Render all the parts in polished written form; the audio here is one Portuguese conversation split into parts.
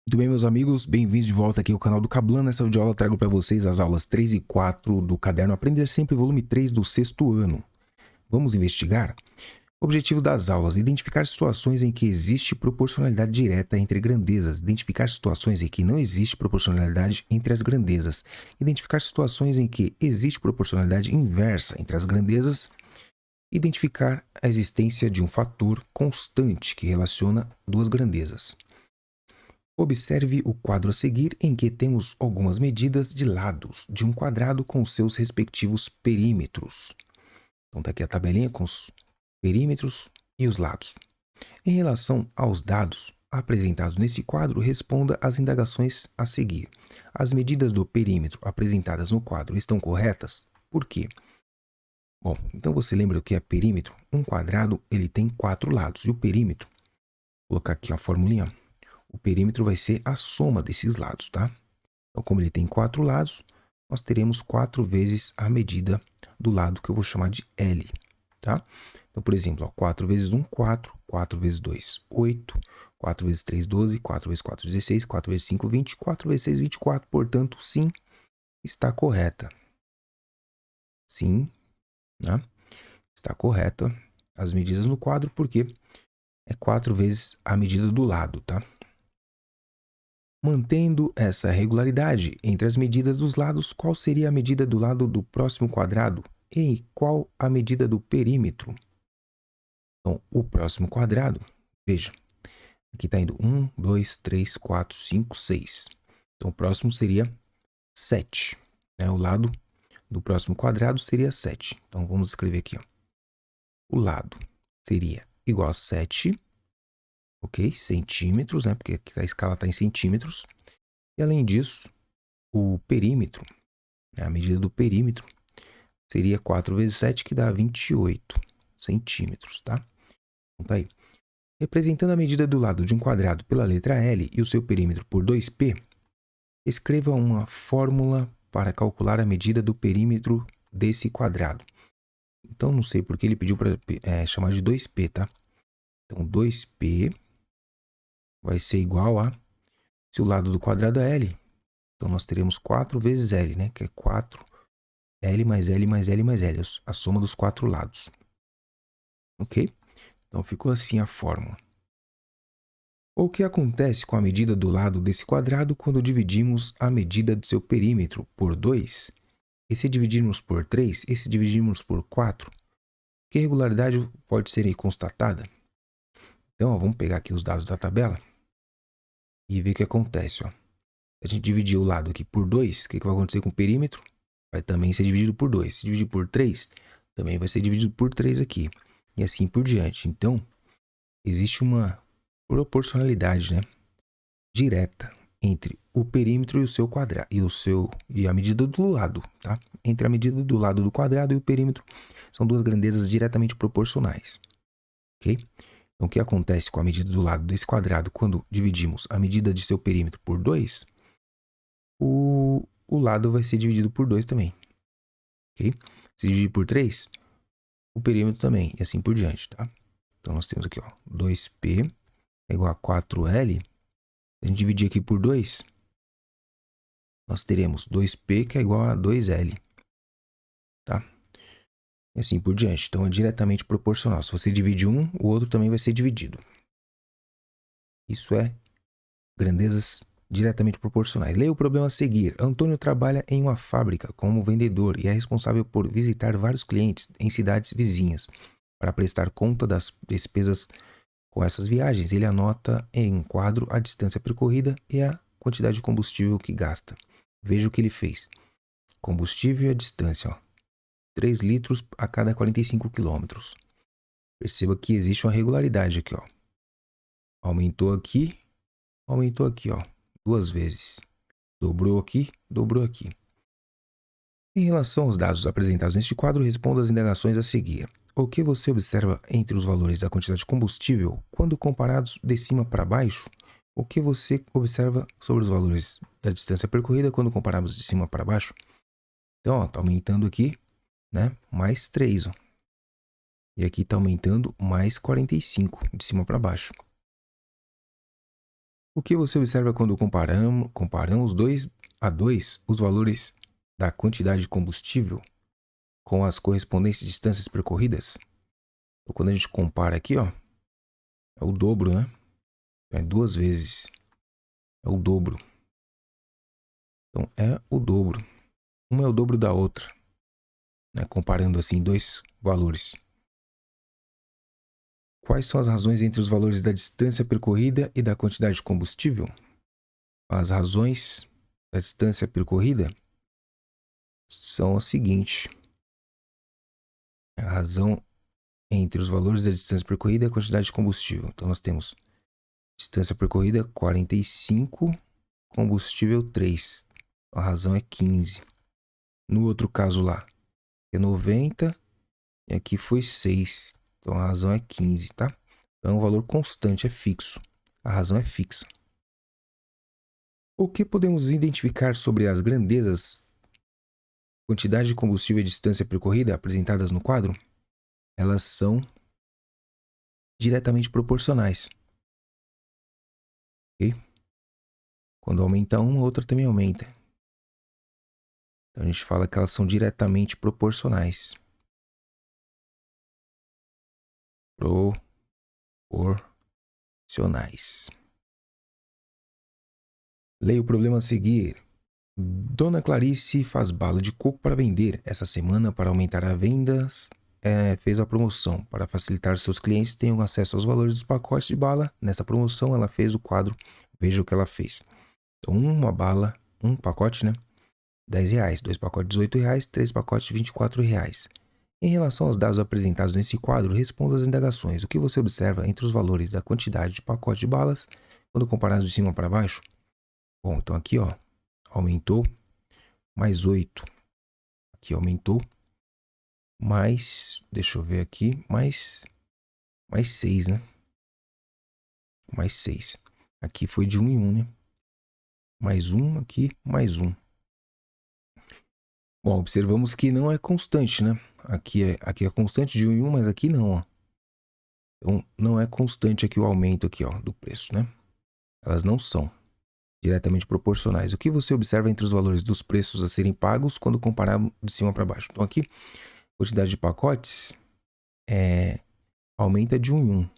Muito bem, meus amigos, bem-vindos de volta aqui ao canal do Cablan. Nessa videoaula eu trago para vocês as aulas 3 e 4 do caderno Aprender Sempre, volume 3 do sexto ano. Vamos investigar? O objetivo das aulas: identificar situações em que existe proporcionalidade direta entre grandezas, identificar situações em que não existe proporcionalidade entre as grandezas, identificar situações em que existe proporcionalidade inversa entre as grandezas, identificar a existência de um fator constante que relaciona duas grandezas. Observe o quadro a seguir, em que temos algumas medidas de lados de um quadrado com seus respectivos perímetros. Então está aqui a tabelinha com os perímetros e os lados. Em relação aos dados apresentados nesse quadro, responda às indagações a seguir. As medidas do perímetro apresentadas no quadro estão corretas? Por quê? Bom, então você lembra o que é perímetro? Um quadrado ele tem 4 lados e o perímetro, vou colocar aqui a formulinha. O perímetro vai ser a soma desses lados, tá? Então, como ele tem 4 lados, nós teremos 4 vezes a medida do lado que eu vou chamar de L, tá? Então, por exemplo, ó, 4 vezes 1, 4. 4 vezes 2, 8. 4 vezes 3, 12. 4 vezes 4, 16. 4 vezes 5, 20. 4 vezes 6, 24. Portanto, sim, está correta. Sim, né? Está correta as medidas no quadro, porque é 4 vezes a medida do lado, tá? Mantendo essa regularidade entre as medidas dos lados, qual seria a medida do lado do próximo quadrado e qual a medida do perímetro? Então, o próximo quadrado, veja, aqui está indo 1, 2, 3, 4, 5, 6. Então, o próximo seria 7. Né? O lado do próximo quadrado seria 7. Então, vamos escrever aqui. Ó. O lado seria igual a 7, ok? Centímetros, né? Porque aqui a escala está em centímetros. E, além disso, o perímetro, a medida do perímetro, seria 4 vezes 7, que dá 28 centímetros, tá? Então tá aí. Representando a medida do lado de um quadrado pela letra L e o seu perímetro por 2π, escreva uma fórmula para calcular a medida do perímetro desse quadrado. Então, não sei porque ele pediu para chamar de 2π, tá? Então, 2π vai ser igual a, se o lado do quadrado é L, então nós teremos 4 vezes L, né? Que é 4 L mais L mais L mais L, a soma dos 4 lados. Ok? Então, ficou assim a fórmula. O que acontece com a medida do lado desse quadrado quando dividimos a medida de seu perímetro por 2? E se dividirmos por 3? E se dividirmos por 4? Que irregularidade pode ser constatada? Então, ó, vamos pegar aqui os dados da tabela e ver o que acontece. Ó. Se a gente dividir o lado aqui por 2, o que vai acontecer com o perímetro? Vai também ser dividido por 2. Se dividir por 3, também vai ser dividido por 3 aqui. E assim por diante. Então, existe uma proporcionalidade, né, direta entre o perímetro e o seu quadrado e a medida do lado, tá? Entre a medida do lado do quadrado e o perímetro são duas grandezas diretamente proporcionais, ok? Então, o que acontece com a medida do lado desse quadrado quando dividimos a medida de seu perímetro por 2? O lado vai ser dividido por 2 também, ok? Se dividir por 3, o perímetro também, e assim por diante, tá? Então, nós temos aqui, ó, 2π é igual a 4L. Se a gente dividir aqui por 2, nós teremos 2π que é igual a 2L, tá? E assim por diante. Então, é diretamente proporcional. Se você divide um, o outro também vai ser dividido. Isso é grandezas diretamente proporcionais. Leia o problema a seguir. Antônio trabalha em uma fábrica como vendedor e é responsável por visitar vários clientes em cidades vizinhas. Para prestar conta das despesas com essas viagens, ele anota em um quadro a distância percorrida e a quantidade de combustível que gasta. Veja o que ele fez. Combustível e a distância, ó. 3 litros a cada 45 quilômetros. Perceba que existe uma regularidade aqui, ó. Aumentou aqui, ó, 2 vezes. Dobrou aqui, dobrou aqui. Em relação aos dados apresentados neste quadro, responda às indagações a seguir. O que você observa entre os valores da quantidade de combustível quando comparados de cima para baixo? O que você observa sobre os valores da distância percorrida quando comparamos de cima para baixo? Então, ó, tá aumentando aqui, né? Mais 3, ó. E aqui está aumentando mais 45, de cima para baixo. O que você observa quando comparamos 2 a 2 os valores da quantidade de combustível com as correspondentes distâncias percorridas? Então, quando a gente compara aqui, ó, é o dobro, né? É 2 vezes. É o dobro. Então, é o dobro. Uma é o dobro da outra, né? Comparando assim dois valores. Quais são as razões entre os valores da distância percorrida e da quantidade de combustível? As razões da distância percorrida são as seguintes. A razão entre os valores da distância percorrida e a quantidade de combustível. Então, nós temos distância percorrida 45, combustível 3. A razão é 15. No outro caso lá, é 90 e aqui foi 6. Então, a razão é 15, tá? Então, é um valor constante, é fixo. A razão é fixa. O que podemos identificar sobre as grandezas, quantidade de combustível e distância percorrida apresentadas no quadro? Elas são diretamente proporcionais. Ok? Quando aumenta uma, a outra também aumenta. Então a gente fala que elas são diretamente proporcionais. Proporcionais. Leia o problema a seguir. Dona Clarice faz bala de coco para vender. Essa semana, para aumentar as vendas, fez a promoção. Para facilitar seus clientes tenham acesso aos valores dos pacotes de bala. Nessa promoção, ela fez o quadro. Veja o que ela fez. Então, uma bala, um pacote, né? R$10. 2 pacotes, R$18. 3 pacotes, R$24. Em relação aos dados apresentados nesse quadro, responda às indagações. O que você observa entre os valores da quantidade de pacote de balas quando comparado de cima para baixo? Bom, então aqui, ó, aumentou mais 8. Aqui aumentou mais, deixa eu ver aqui, mais 6, né? Mais 6. Aqui foi de 1 em 1, né? Mais 1 aqui, mais 1. Bom, observamos que não é constante, né? Aqui é constante de 1 em 1, mas aqui não, ó. Então, não é constante aqui o aumento aqui, ó, do preço, né? Elas não são diretamente proporcionais. O que você observa entre os valores dos preços a serem pagos quando comparado de cima para baixo? Então, aqui, a quantidade de pacotes aumenta de 1 em 1.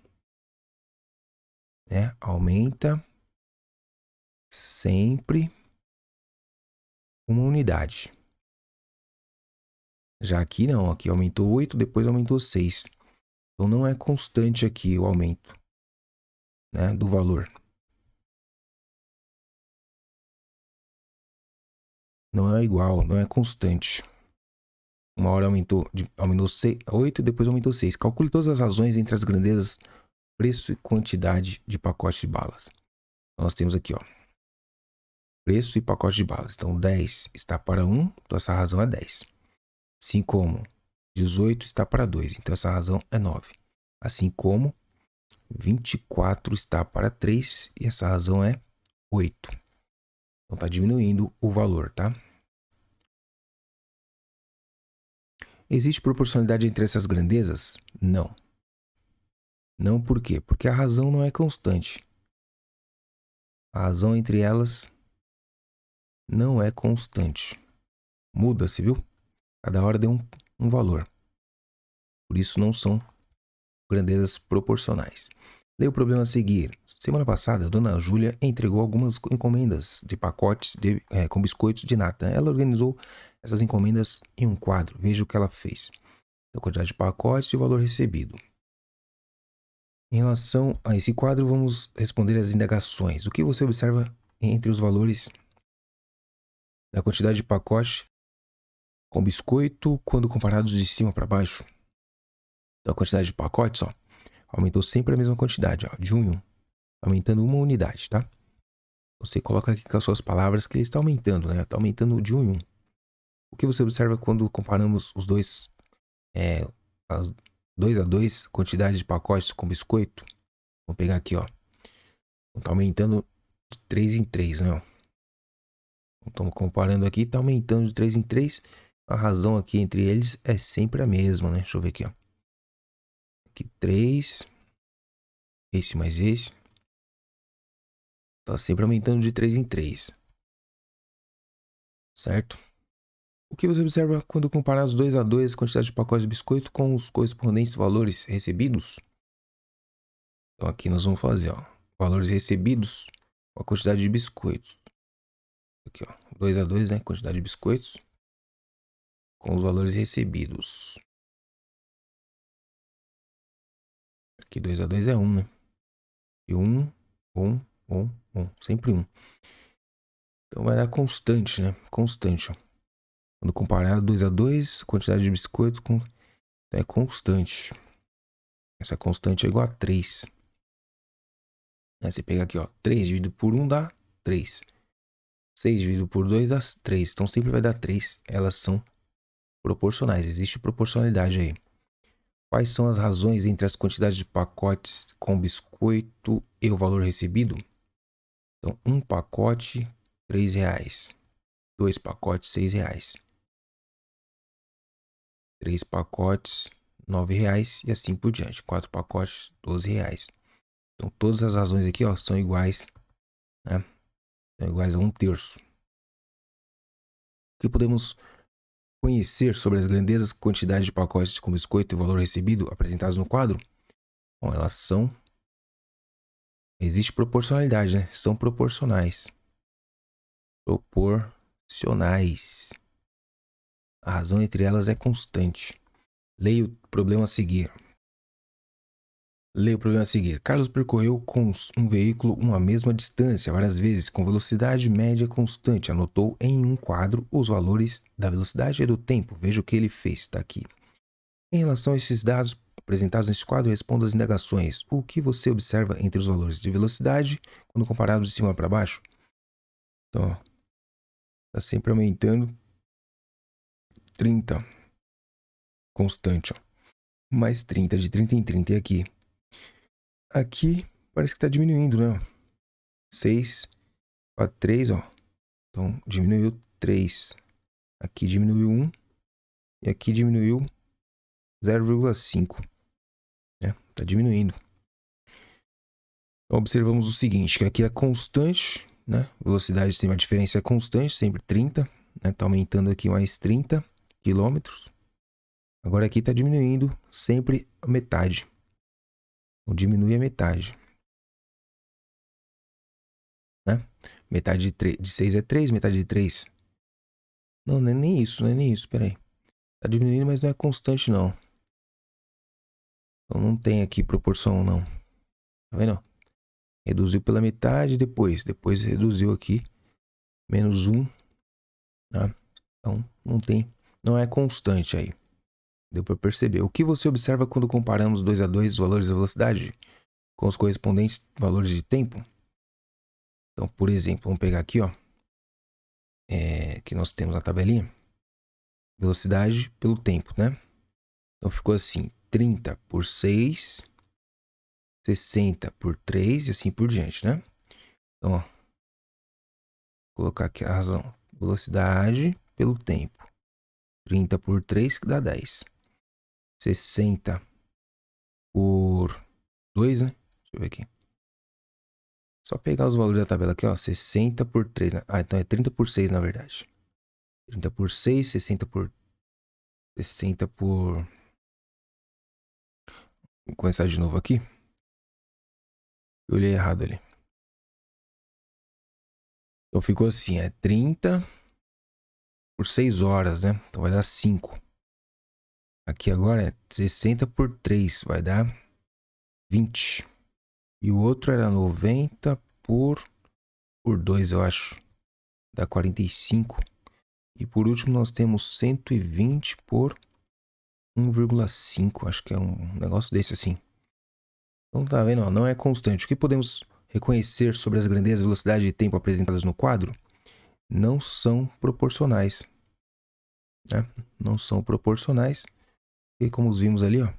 Né? Aumenta sempre uma unidade. Já aqui não, aqui aumentou 8, depois aumentou 6. Então não é constante aqui o aumento, né, do valor. Não é igual, não é constante. Uma hora aumentou 8, depois aumentou 6. Calcule todas as razões entre as grandezas, preço e quantidade de pacote de balas. Nós temos aqui, ó, preço e pacote de balas. Então 10 está para 1, então essa razão é 10. Assim como 18 está para 2, então essa razão é 9. Assim como 24 está para 3 e essa razão é 8. Então está diminuindo o valor, tá? Existe proporcionalidade entre essas grandezas? Não. Não por quê? Porque a razão não é constante. A razão entre elas não é constante. Muda-se, viu? Cada hora deu um valor. Por isso não são grandezas proporcionais. Leia o problema a seguir. Semana passada, a dona Júlia entregou algumas encomendas de pacotes com biscoitos de nata. Ela organizou essas encomendas em um quadro. Veja o que ela fez. A quantidade de pacotes e o valor recebido. Em relação a esse quadro, vamos responder as indagações. O que você observa entre os valores da quantidade de pacote com biscoito quando comparados de cima para baixo? Então, a quantidade de pacotes, ó, aumentou sempre a mesma quantidade, ó, de 1 em 1. Aumentando uma unidade, tá? Você coloca aqui com as suas palavras que ele está aumentando, né? Está aumentando de 1 em 1. O que você observa quando comparamos os dois, as 2 a 2, quantidade de pacotes com biscoito? Vamos pegar aqui, ó. Está aumentando de 3 em 3, né? Estamos comparando aqui, está aumentando de 3 em 3. A razão aqui entre eles é sempre a mesma, né? Deixa eu ver aqui, ó. Aqui 3. Esse mais esse. Tá sempre aumentando de 3 em 3. Certo? O que você observa quando comparar os 2 a 2, a quantidade de pacotes de biscoito com os correspondentes valores recebidos? Então aqui nós vamos fazer, ó, valores recebidos com a quantidade de biscoitos. Aqui, ó, 2 a 2, né, quantidade de biscoitos com os valores recebidos. Aqui 2 a 2 é 1, né? E 1, 1, 1, 1, sempre 1. Então vai dar constante, né? Constante, ó. Quando comparar 2 a 2, quantidade de biscoitos com... é constante. Essa constante é igual a 3. Aí você pega aqui, ó, 3 dividido por 1 dá 3. 6 dividido por 2 dá 3. Então sempre vai dar 3. Elas são proporcionais. Existe proporcionalidade aí. Quais são as razões entre as quantidades de pacotes com biscoito e o valor recebido? Então, um pacote, R$3. 2 pacotes, R$6. 3 pacotes, R$9 e assim por diante. 4 pacotes, R$12. Então, todas as razões aqui, ó, são iguais, né? São iguais a 1/3. O que podemos conhecer sobre as grandezas quantidades de pacotes com biscoito e o valor recebido apresentados no quadro? Bom, elas são... existe proporcionalidade, né? São proporcionais. Proporcionais. A razão entre elas é constante. Leia o problema a seguir. Leia o problema a seguir. Carlos percorreu com um veículo uma mesma distância várias vezes com velocidade média constante. Anotou em um quadro os valores da velocidade e do tempo. Veja o que ele fez. Está aqui. Em relação a esses dados apresentados nesse quadro, responda as indagações. O que você observa entre os valores de velocidade quando comparados de cima para baixo? Então, está sempre aumentando. 30. Constante, ó. Mais 30, de 30 em 30. E aqui? Aqui parece que está diminuindo, né? 6 para 3, ó. Então, diminuiu 3. Aqui diminuiu 1. E aqui diminuiu 0,5. Né? Tá diminuindo. Então, observamos o seguinte, que aqui é constante, né? Velocidade sem a diferença é constante, sempre 30. Né? Tá aumentando aqui mais 30 quilômetros. Agora aqui tá diminuindo sempre a metade. Então, diminui a metade. Né? Metade de 6 é 3, metade de 3. Não, não é nem isso, não é nem isso, peraí. Tá diminuindo, mas não é constante, não. Então não tem aqui proporção, não. Tá vendo? Reduziu pela metade, depois reduziu aqui. Menos 1. Tá? Então não tem, não é constante aí. Deu para perceber. O que você observa quando comparamos 2 a 2 os valores da velocidade com os correspondentes valores de tempo? Então, por exemplo, vamos pegar aqui, ó. Que nós temos na tabelinha. Velocidade pelo tempo, né? Então ficou assim, 30 por 6, 60 por 3 e assim por diante, né? Então, ó, vou colocar aqui a razão. Velocidade pelo tempo. 30 por 3 que dá 10. 60 por 2, né? Deixa eu ver aqui. Só pegar os valores da tabela aqui, ó. 60 por 3, né? Ah, então é 30 por 6, na verdade. 30 por 6, 60 por... 60 por... Vou começar de novo aqui. Eu olhei errado ali. Então ficou assim, é 30 por 6 horas, né? Então vai dar 5. Aqui agora é 60 por 3, vai dar 20. E o outro era 90 por 2, eu acho. Dá 45. E por último nós temos 120 por 1,5. Acho que é um negócio desse assim. Então tá vendo? Não é constante. O que podemos reconhecer sobre as grandezas, velocidade e tempo apresentadas no quadro? Não são proporcionais. Né? Não são proporcionais. E como vimos ali, ó.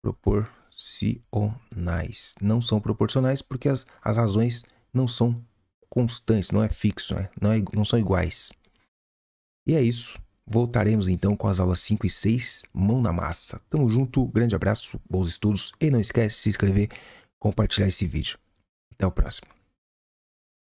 Proporcionais. Não são proporcionais porque as razões não são constantes, não é fixo, né? Não são iguais. E é isso. Voltaremos então com as aulas 5 e 6, mão na massa. Tamo junto, grande abraço, bons estudos e não esquece de se inscrever, compartilhar esse vídeo. Até o próximo.